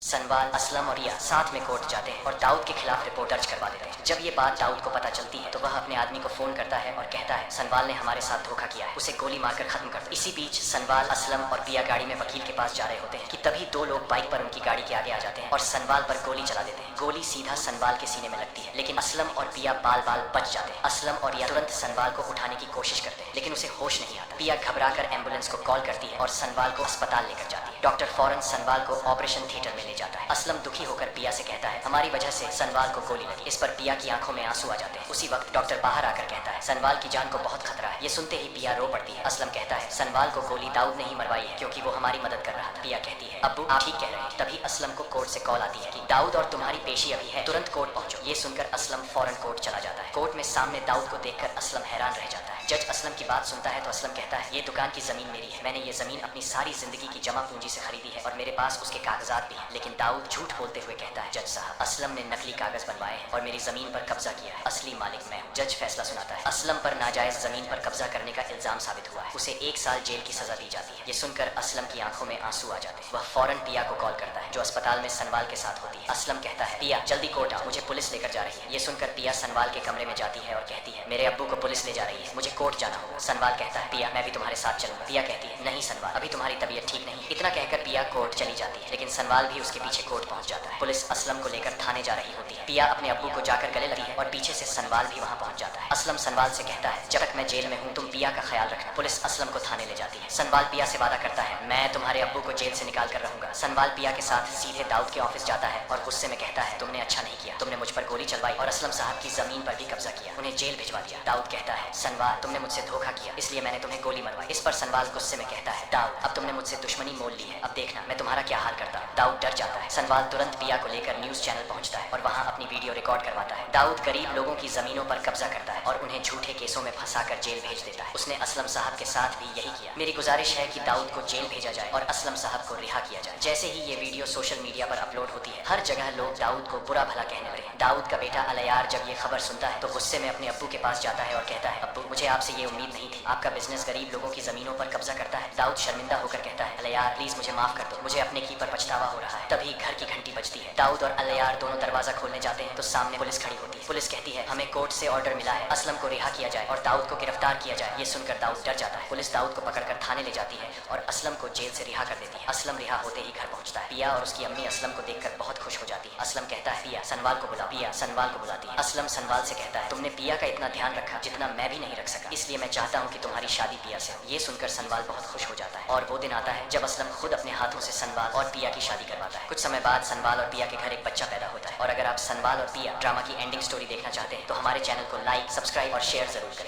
सनवाल, असलम और रिया साथ में कोर्ट जाते हैं और दाऊद के खिलाफ रिपोर्ट दर्ज करवा देते हैं। जब ये बात दाऊद को पता चलती है तो वह अपने आदमी को फोन करता है और कहता है सनवाल ने हमारे साथ धोखा किया है, उसे गोली मारकर खत्म कर दो। इसी बीच सनवाल, असलम और पिया गाड़ी में वकील के पास जा रहे होते हैं कि तभी दो लोग बाइक पर उनकी गाड़ी के आगे आ जाते हैं और सनवाल पर गोली चला देते हैं। गोली सीधा सनवाल के सीने में लगती है, लेकिन असलम और पिया बाल बाल बच जाते हैं। असलम और रिया तुरंत सनवाल को उठाने की कोशिश करते हैं, लेकिन उसे होश नहीं आता। पिया घबराकर एम्बुलेंस को कॉल करती है और सनवाल को अस्पताल लेकर जाती है। डॉक्टर फौरन सनवाल को ऑपरेशन थिएटर में ले जाता है। असलम दुखी होकर पिया से कहता है हमारी वजह से सनवाल को गोली लगी। इस पर पिया की आंखों में आंसू आ जाते हैं। उसी वक्त डॉक्टर बाहर आकर कहता है सनवाल की जान को बहुत खतरा है। ये सुनते ही पिया रो पड़ती है। असलम कहता है सनवाल को गोली दाऊद ने ही मरवाई है क्योंकि वो हमारी मदद कर रहा था। पिया कहती है अब्बू आप ठीक कह रहे हैं। तभी असलम को कोर्ट से कॉल आती है कि दाऊद और तुम्हारी पेशी अभी है, तुरंत कोर्ट पहुंचो। ये सुनकर असलम फौरन कोर्ट चला जाता है। कोर्ट में सामने दाऊद को देखकर असलम हैरान रह जाता है। जज असलम की बात सुनता है तो असलम कहता है ये दुकान की जमीन मेरी है, मैंने ये जमीन अपनी सारी जिंदगी की जमा पूंजी से खरीदी है और मेरे पास उसके कागजात भी हैं। लेकिन दाऊद झूठ बोलते हुए कहता है जज साहब असलम ने नकली कागज बनवाए हैं और मेरी जमीन पर कब्जा किया है, असली मालिक मैं हूँ। जज फैसला सुनाता है असलम पर नाजायज जमीन पर कब्जा करने का इल्जाम साबित हुआ है, उसे 1 साल जेल की सजा दी जाती है। ये सुनकर असलम की आंखों में आंसू आ जाते हैं। वह फौरन पिया को कॉल करता है जो अस्पताल में सनवाल के साथ होती है। असलम कहता है पिया जल्दी कोर्ट आओ, मुझे पुलिस लेकर जा रही है। ये सुनकर पिया सनवाल के कमरे में जाती है और कहती है मेरे अब्बू को पुलिस ले जा रही है, मुझे कोर्ट जाना होगा। सनवाल कहता है पिया मैं भी तुम्हारे साथ चलूंगा। पिया कहती है नहीं सनवाल अभी तुम्हारी तबीयत ठीक नहीं। इतना कहकर पिया कोर्ट चली जाती है, लेकिन सनवाल भी उसके पीछे कोर्ट पहुंच जाता है। पुलिस असलम को लेकर थाने जा रही होती है। पिया अपने अब्बू को जाकर गले लगती है और पीछे से सनवाल भी वहां पहुंच जाता है। असलम सनवाल से कहता है जब तक मैं जेल में हूँ तुम पिया का ख्याल रखना। पुलिस असलम को थाने ले जाती है। सनवाल पिया से वादा करता है मैं तुम्हारे अब्बू को जेल से निकाल कर रहूंगा। सनवाल पिया के साथ सीधे दाऊद के ऑफिस जाता है और गुस्से में कहता है तुमने अच्छा नहीं किया, तुमने मुझ पर गोली चलवाई और असलम साहब की जमीन पर भी कब्जा किया, उन्हें जेल भिजवा दिया। दाऊद कहता है सनवाल तुमने मुझसे धोखा किया इसलिए मैंने तुम्हें गोली मरवाई। इस पर सनवाल गुस्से में कहता है दाऊद अब तुमने मुझसे दुश्मनी मोल ली है, अब देखना मैं तुम्हारा क्या हाल करता हूँ। दाऊद डर जाता है। सनवाल तुरंत पिया को लेकर न्यूज चैनल पहुंचता है और वहां अपनी वीडियो रिकॉर्ड करवाता है। दाऊद गरीब लोगों की जमीनों पर कब्जा करता है और उन्हें झूठे केसों में फंसाकर जेल भेज देता है। उसने असलम साहब के साथ भी यही किया। मेरी गुजारिश है कि दाऊद को जेल भेजा जाए और असलम साहब को रिहा किया जाए। जैसे ही ये वीडियो सोशल मीडिया पर अपलोड होती है हर जगह लोग दाऊद को बुरा भला कहने लगे। दाऊद का बेटा अलयार जब ये खबर सुनता है तो गुस्से में अपने अब्बू के पास जाता है और कहता है अब्बू मुझे आपसे ये उम्मीद नहीं थी, आपका बिजनेस गरीब लोगों की जमीनों पर कब्जा करता है। दाऊद शर्मिंदा होकर कहता है अलयार प्लीज मुझे माफ कर दो, मुझे अपने की पर पछतावा हो रहा है। तभी घर की घंटी बजती है। दाऊद और अलयार दोनों दरवाजा खोलने जाते हैं तो सामने पुलिस खड़ी होती है। पुलिस कहती है हमें कोर्ट से ऑर्डर मिला है असलम को रिहा किया जाए और दाऊद को गिरफ्तार किया जाए। ये सुनकर दाऊद डर जाता है। पुलिस दाऊद को पकड़कर थाने ले जाती है और असलम को जेल से रिहा कर देती है। असलम रिहा होते ही घर पहुंचता है। पिया और उसकी अम्मी असलम को देखकर बहुत खुश हो जाती है। असलम कहता है पिया सनवाल को बुला। पिया सनवाल को बुलाती है। असलम सनवाल से कहता है तुमने पिया का इतना ध्यान रखा जितना मैं भी नहीं रख सका, इसलिए मैं चाहता हूँ कि तुम्हारी शादी पिया से हो। ये सुनकर सनवाल बहुत खुश हो जाता है और वो दिन आता है जब असलम खुद अपने हाथों से सनवाल और पिया की शादी करवाता है। कुछ समय बाद सनवाल और पिया के घर एक बच्चा पैदा होता है। और अगर आप सनवाल और पिया ड्रामा की एंडिंग स्टोरी देखना चाहते हैं तो हमारे चैनल को लाइक, सब्सक्राइब और शेयर जरूर करें।